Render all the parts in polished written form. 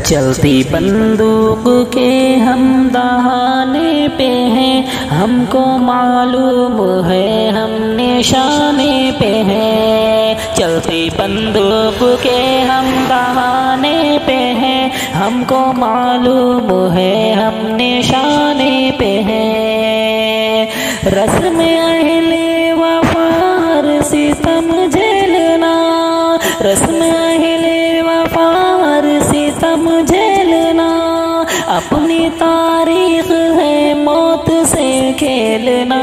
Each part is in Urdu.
چلتی بندوق کے ہم دہانے پہ ہیں، ہم کو معلوم ہے ہم نشانے پہ ہیں۔ چلتی بندوق کے ہم دہانے پہ ہیں، ہم کو معلوم ہے ہم نشانے پہ ہیں۔ رسم اہل وفا ہر ستم جھیلنا، رسم اہل وفا ہر ستم جھیلنا، اپنی تاریخ ہے موت سے کھیلنا،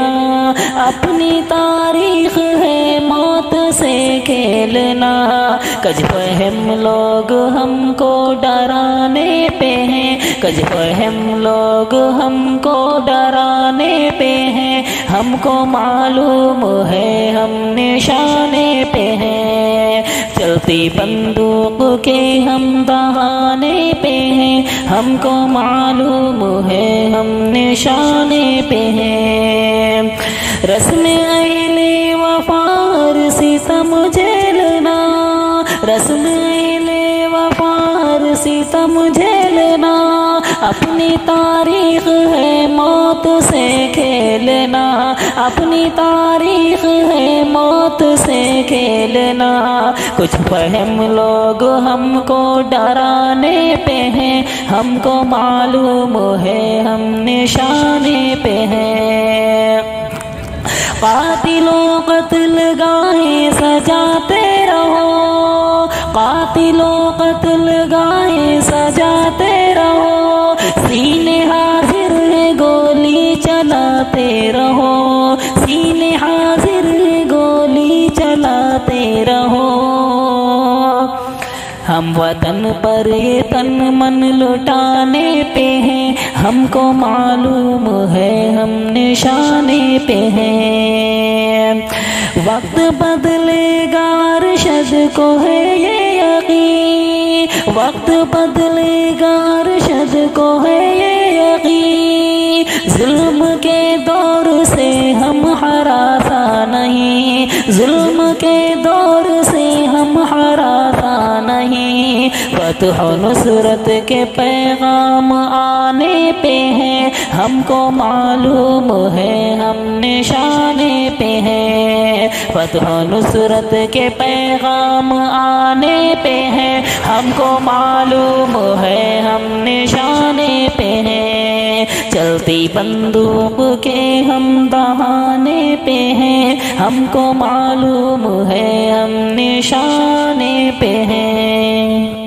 اپنی تاریخ ہے موت سے کھیلنا۔ کج فہم لوگ ہم کو ڈرانے پہ ہیں، کج فہم لوگ ہم کو ڈرانے پہ ہیں، ہم کو معلوم ہے ہم نشانے پہ ہیں۔ چلتی بندوق کے ہم دہانے پہ ہیں، ہم کو معلوم ہے ہم نشانے پہ ہیں۔ رسم اہل وفا ہر ستم جھیلنا، رسم اہل وفا ہر ستم جھیلنا، اپنی تاریخ ہے موت سے کھیلنا، اپنی تاریخ ہے موت سے کھیلنا۔ کچھ فہم لوگ ہم کو ڈرانے پہ ہیں، ہم کو معلوم ہے ہم نشانے پہ ہیں۔ قاتلوں قتل گاہیں سجاتے رہو، قاتلوں قتل گاہیں سجاتے رہو، سینے حاضر ہے گولی چلاتے رہو، سینے حاضر ہے گولی چلاتے رہو۔ ہم وطن پر یہ تن من لٹانے پہ ہیں، ہم کو معلوم ہے ہم نشانے پہ ہیں۔ وقت بدلے گا ارشد کو ہے یہ یقین، وقت بدلے گا ارشد کو ہے یہ یقین۔ ظلم کے دور سے ہم ہراساں نہیں، ظلم کے دور سے ہم ہراساں نہیں۔ فتح و نصرت کے پیغام آنے پہ ہیں، ہم کو معلوم ہے ہم نشانے پہ ہیں۔ فتح و نصرت کے پیغام آنے پہ ہیں، ہم کو معلوم ہے ہم نشانے پہ ہیں۔ چلتی بندوق کے ہم دہانے پہ ہیں، ہم کو معلوم ہے ہم نشانے پہ ہیں۔